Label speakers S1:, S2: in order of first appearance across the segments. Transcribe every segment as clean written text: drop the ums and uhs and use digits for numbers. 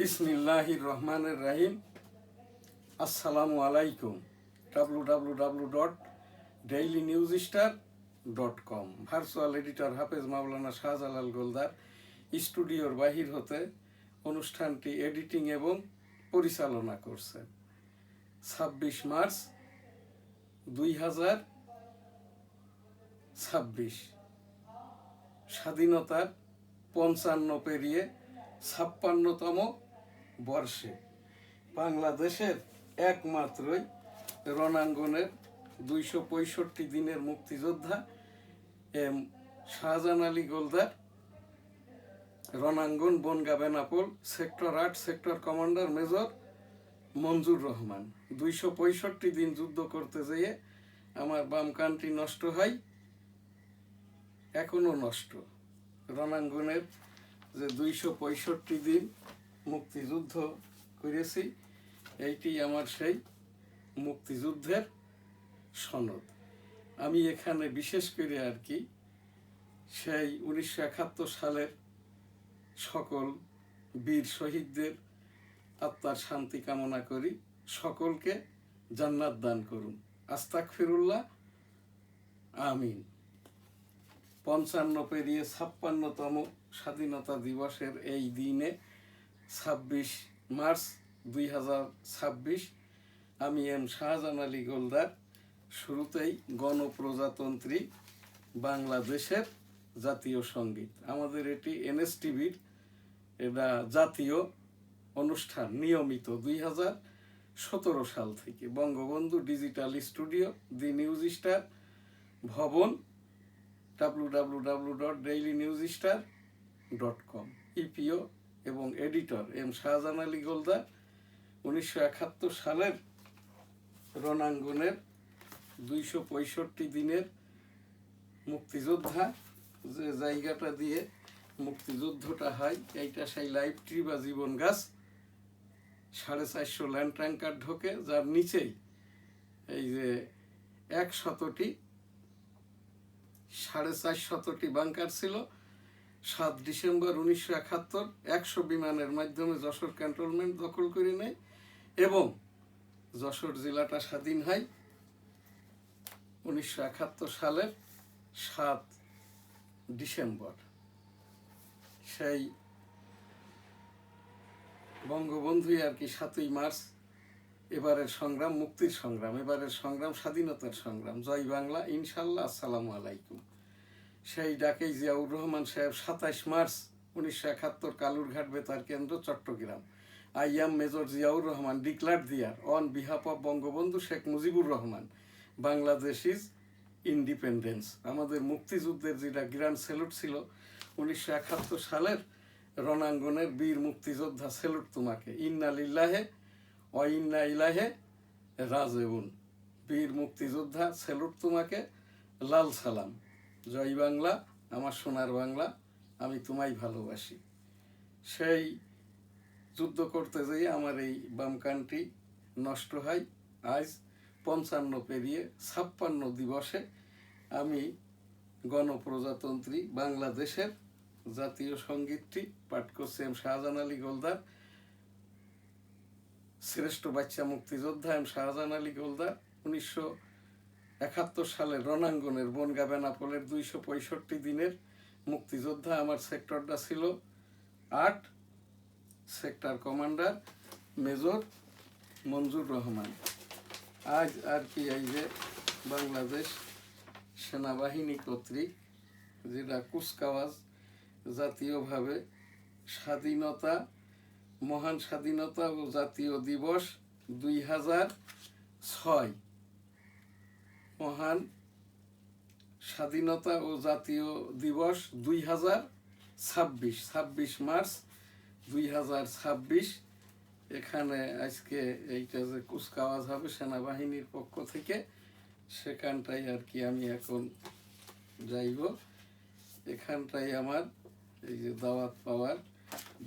S1: বিসমিল্লাহির রহমানির রহিম। আসসালামু আলাইকুম। www.dailynewsstar.com ভার্চুয়াল এডিটর হাফেজ মাওলানা শাহজালাল গোলদার স্টুডিওর বাহির হতে অনুষ্ঠানটি এডিটিং এবং পরিচালনা করছেন। 26 মার্চ 2026 স্বাধীনতার 55 পেরিয়ে 56তম বর্ষে বাংলাদেশের একমাত্রই রণাঙ্গনের 265 দিনের মুক্তিযোদ্ধা এম শাহজাহান আলী গোলদার, রণাঙ্গন Bangaon Benapole sector 8 sector commander major Manzur Rahman 265 দিন যুদ্ধ করতে যেয়ে আমার বাম কানটি নষ্ট হয়, এখনো নষ্ট। রণাঙ্গনের যে 265 দিন মুক্তিযুদ্ধ করেছি, এইটি আমার সেই মুক্তিযুদ্ধের সনদ। আমি এখানে বিশেষ করে সেই 1971 সালের সকল বীর শহীদদের আত্মার শান্তি কামনা করি। সকলকে জান্নাত দান করুন, আস্তাগফিরুল্লাহ, আমিন। 55 পেরিয়ে 56তম স্বাধীনতা দিবসের এই দিনে 26 মার্চ 2026 আমি এম শাহজাহান আলী গোলদার শুরুতেই গণপ্রজাতন্ত্রী বাংলাদেশের জাতীয় সঙ্গীত, আমাদের এটি এনএসটিভির এটা জাতীয় অনুষ্ঠান নিয়মিত 2017 সাল থেকে বঙ্গবন্ধু ডিজিটাল স্টুডিও, দি নিউজ স্টার ভবন, www.dailynewsstar.com ইপিও এবং এডিটর এম শাহজাহান আলী গোলদার 1971 সালের রণাঙ্গনের 265 দিনের মুক্তিযোদ্ধা, যে জায়গাটা দিয়ে মুক্তিযুদ্ধটা হয় এইটা সেই লাইভ ট্রি বা জীবন গাছ, 450 ল্যান্ড ট্যাঙ্কার ঢোকে, যার নিচেই এই যে 450টি বাংকার ছিল। 7 ডিসেম্বর 1971 100 বিমানের মাধ্যমে যশোর ক্যান্টনমেন্ট দখল করে নেয় এবং যশোর জেলাটা স্বাধীন হয় 1971 সালের 7 ডিসেম্বর। সেই বঙ্গবন্ধুই 7ই মার্চ এবারের সংগ্রাম মুক্তির সংগ্রাম, এবারের সংগ্রাম স্বাধীনতার সংগ্রাম। জয় বাংলা, ইনশাল্লাহ। আসসালামু আলাইকুম। সেই ডাকেই জিয়াউর রহমান সাহেব 27 মার্চ 1971 কালুরঘাট বেতার কেন্দ্র, Chittagong. I am major Ziaur Rahman declare dear on behalf of Bangabandhu Sheikh Mujibur Rahman Bangladesh is independence. আমাদের মুক্তিযুদ্ধের যেটা গ্র্যান্ড স্যালুট ছিল 1971 সালের রণাঙ্গনের বীর মুক্তিযোদ্ধা, স্যালুট তোমাকে। ইন্না লিল্লাহে ওয়া ইন্না ইলাইহি রাজিউন। বীর মুক্তিযোদ্ধা, স্যালুট তোমাকে, লাল সালাম। জয় বাংলা, আমার সোনার বাংলা, আমি তোমায় ভালোবাসি। সেই যুদ্ধ করতে যেয়ে আমার এই বাম কানটি নষ্ট হয়। আজ 55 পেরিয়ে 56 দিবসে আমি গণপ্রজাতন্ত্রী বাংলাদেশের জাতীয় সঙ্গীতটি পাঠ করছি এম শাহজাহান আলী গোলদার, শ্রেষ্ঠ বাচ্চা মুক্তিযোদ্ধা এম শাহজাহান আলী গোলদার। 1971 সালের রণাঙ্গনের বনগাঁ বেনাপোলের 265 দিনের মুক্তিযোদ্ধা। আমার সেক্টরটা ছিল 8 sector commander major Manzur Rahman. আজ এই যে বাংলাদেশ সেনাবাহিনী কর্তৃক যেটা কুচকাওয়াজ জাতীয়ভাবে স্বাধীনতা, মহান স্বাধীনতা ও জাতীয় দিবস 2006, মহান স্বাধীনতা ও জাতীয় দিবস 2026, 26 মার্চ 2026 এখানে আজকে এইটা যে কুচকাওয়াজ হবে সেনাবাহিনীর পক্ষ থেকে, সেখানটাই আমি এখন যাইব। এখানটাই আমার এই যে দাওয়াত পাওয়ার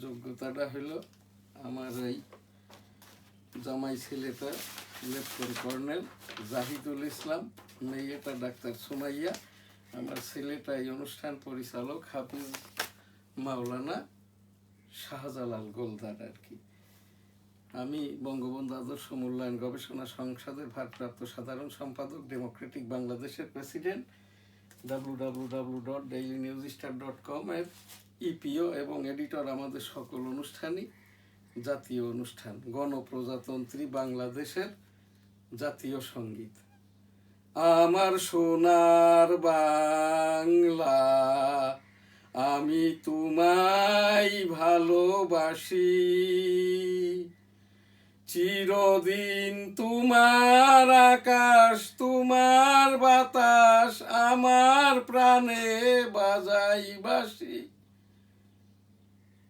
S1: যোগ্যতাটা হলো আমার এই জামাই ছেলেটা লেফটেন্যান্ট কর্নেল জাহিদুল ইসলাম, মেয়েটা ডাক্তার সুমাইয়া, আমার ছেলেটা এই অনুষ্ঠান পরিচালক হাফিজ মাওলানা শাহজালাল গোলদার আর কি। আমি বঙ্গবন্ধু আদর্শ মূল্যায়ন গবেষণা সংসদের ভারপ্রাপ্ত সাধারণ সম্পাদক, ডেমোক্রেটিক বাংলাদেশের প্রেসিডেন্ট, www.dailynewsstar.com এর ইপিও এবং এডিটর। আমাদের সকল অনুষ্ঠানই জাতীয় অনুষ্ঠান। গণপ্রজাতন্ত্রী বাংলাদেশের জাতীয় সঙ্গীত। আমার সোনার বাংলা, আমি তোমায় ভালোবাসি, চিরদিন তোমার আকাশ, তোমার বাতাস, আমার প্রাণে বাজাই বাঁশি।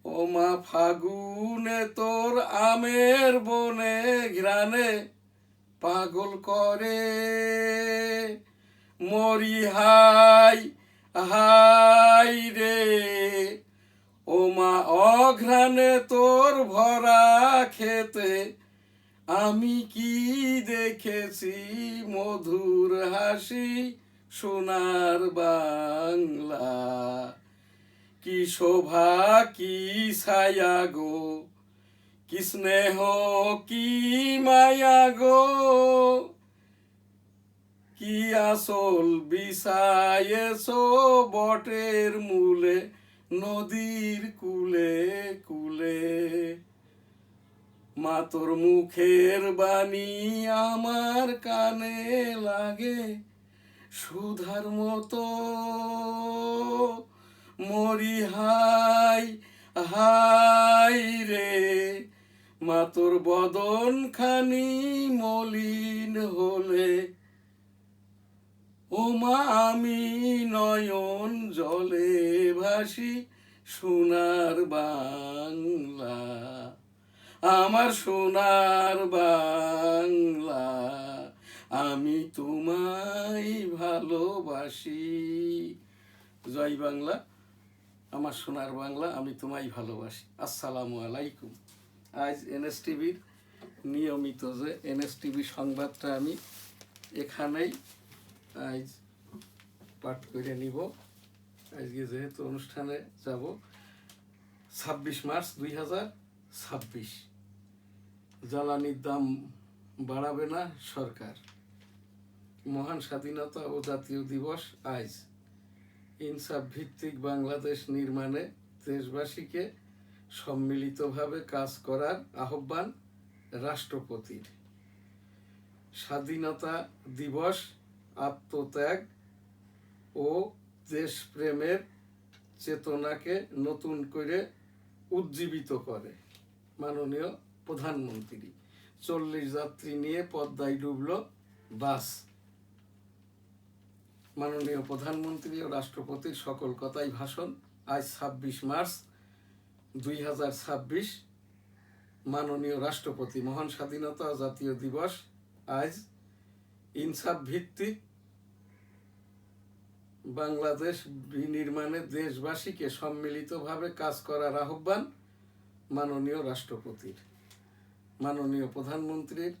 S1: ও মা ফাগুনে তোর আমের বনে ঘ্রাণে পাগল করে, মরি হাই হাই রে। ও মা অঘ্রাণে তোর ভরা খেতে আমি কি দেখেছি মধুর হাসি। সোনার বাংলা, কি শোভা কি ছায়া গো, কি স্নেহ কি মায়া গো, কি আসল বিছায়েছো বটের মূলে, নদীর কুলে কুলে। মা তোর মুখের বাণী আমার কানে লাগে সুধার মতো, মরি হাই হাই রে। মা তোর বদন খানি মলিন হলে, ও মা আমি নয়ন জলে ভাসি। সোনার বাংলা, আমার সোনার বাংলা, আমি তোমায় ভালোবাসি। জয় বাংলা, আমার সোনার বাংলা, আমি তোমায় ভালোবাসি। আসসালামু আলাইকুম। আজ এনএসটিভির নিয়মিত যে এনএসটিভি সংবাদটা আমি এখানেই আজ পাঠ করে নিব। আজকে যেহেতু অনুষ্ঠানে যাব, 26 মার্চ 2026। জ্বালানির দাম বাড়াবে না সরকার। মহান স্বাধীনতা ও জাতীয় দিবস আজ। ইনসাফ ভিত্তিক বাংলাদেশ নির্মাণে দেশবাসীকে সম্মিলিতভাবে কাজ করার আহ্বান রাষ্ট্রপতির। স্বাধীনতা দিবস আত্মত্যাগ ও দেশপ্রেমের চেতনাকে নতুন করে উজ্জীবিত করে। মাননীয় প্রধানমন্ত্রী। 40 যাত্রী নিয়ে পদ্মায় ডুবল বাস। মাননীয় প্রধানমন্ত্রী ও রাষ্ট্রপতির সকল কথাই ভাষণ। আজ 26 মার্চ 2026। মাননীয় রাষ্ট্রপতি। মহান স্বাধীনতা জাতীয় দিবস আজ। ইনসাফ ভিত্তিক বাংলাদেশ বিনির্মাণে দেশবাসীকে সম্মিলিতভাবে কাজ করার আহ্বান মাননীয় রাষ্ট্রপতির। মাননীয় প্রধানমন্ত্রীর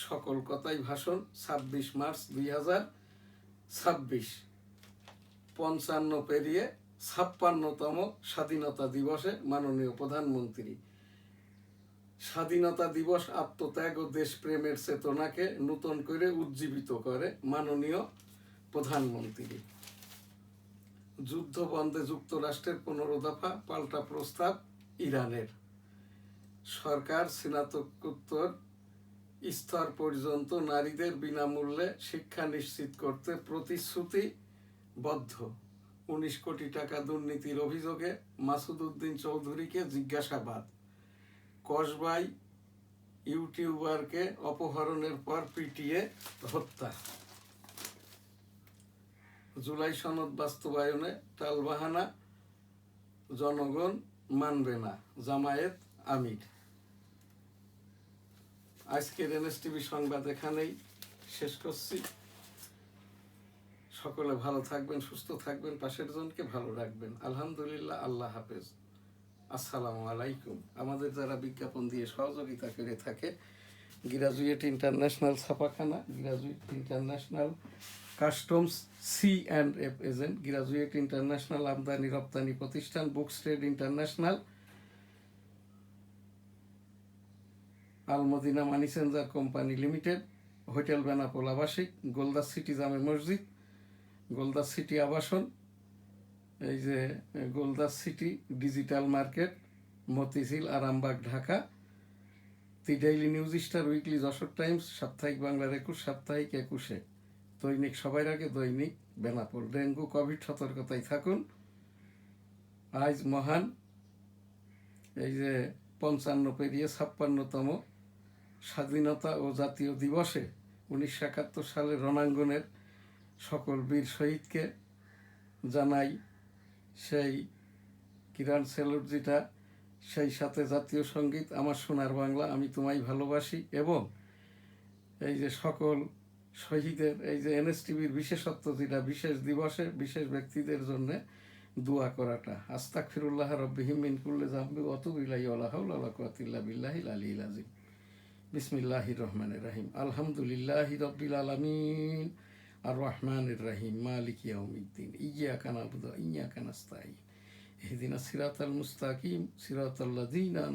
S1: সকল কথাই ভাষণ। 26 মার্চ 2026। 55 পেরিয়ে 56তম স্বাধীনতা দিবসে মাননীয় প্রধানমন্ত্রী। স্বাধীনতা দিবস আত্মত্যাগ ও দেশপ্রেমের চেতনাকে নতুন করে উজ্জীবিত করে। মাননীয় প্রধানমন্ত্রী। যুদ্ধ বন্ধে যুক্তরাষ্ট্রের 15 দফা পাল্টা প্রস্তাব ইরানের। সরকার স্নাতকোত্তর স্তর পর্যন্ত নারীদের বিনামূল্যে শিক্ষা নিশ্চিত করতে প্রতিশ্রুতিবদ্ধ। 19 কোটি টাকা দুর্নীতির অভিযোগে মাসুদ উদ্দিন চৌধুরীকে জিজ্ঞাসাবাদ। কসবায় ইউটিউবারকে অপহরণের পর পিটিয়ে হত্যা। জুলাই সনদ বাস্তবায়নে টালবাহানা জনগণ মানবে না, জামায়াত আমির। আজকের এনএসটিভি সংবাদ এখানেই শেষ করছি। সকলে ভালো থাকবেন, সুস্থ থাকবেন, পাশের জনকে ভালো রাখবেন। আলহামদুলিল্লাহ, আল্লাহ হাফেজ, আসসালামু আলাইকুম। আমাদের যারা বিজ্ঞাপন দিয়ে সহযোগিতা করে থাকে, গ্রাজুয়েট ইন্টারন্যাশনাল ছাপাখানা, graduate international customs C&F agent, graduate international আমদানি রপ্তানি প্রতিষ্ঠান, books trade international, Al Madina money changer company limited, hotel Benapole আবাসিক, গোলদাস সিটি জামে মসজিদ, গোলদাস সিটি আবাসন, এই যে Goldas city digital market, Motijheel, Arambagh, Dhaka, the daily news star, weekly Jessore times, সাপ্তাহিক বাংলার 21, সাপ্তাহিক 21-এ, দৈনিক সবার আগে দৈনিক বেনাপোল। ডেঙ্গু কোভিড সতর্কতায় থাকুন। আজ মহান এই যে 55 পেরিয়ে 56তম স্বাধীনতা ও জাতীয় দিবসে 1971 সালের রণাঙ্গনের সকল বীর শহীদকে জানাই সেই কিরান স্যালুট, যেটা সেই সাথে জাতীয় সঙ্গীত আমার সোনার বাংলা আমি তোমায় ভালোবাসি, এবং এই যে সকল শহীদের এই যে এনএসটিভির বিশেষত্ব, যেটা বিশেষ দিবসে বিশেষ ব্যক্তিদের জন্য দোয়া করাটা। আস্তাগফিরুল্লাহ রব্বিহিম মিন কুল্লি যামবি ওয়া আতুবু ইলাইহি ওয়া লা হাওলা ওয়া লা কুওয়াতা ইল্লা বিল্লাহিল আলিয়্যিল আযীম। বিসমিল্লাহির রহমানির রহিম। আলহামদুলিল্লাহি রাব্বিল আলামিন আর রহমানির রহিম মালিকি ইয়াউমিদ্দিন ইয়্যাকা না'বুদু ওয়া ইয়্যাকা নাস্তাঈন ইহদিনাস সিরাতাল মুস্তাকিম সিরাতাল লাযীনা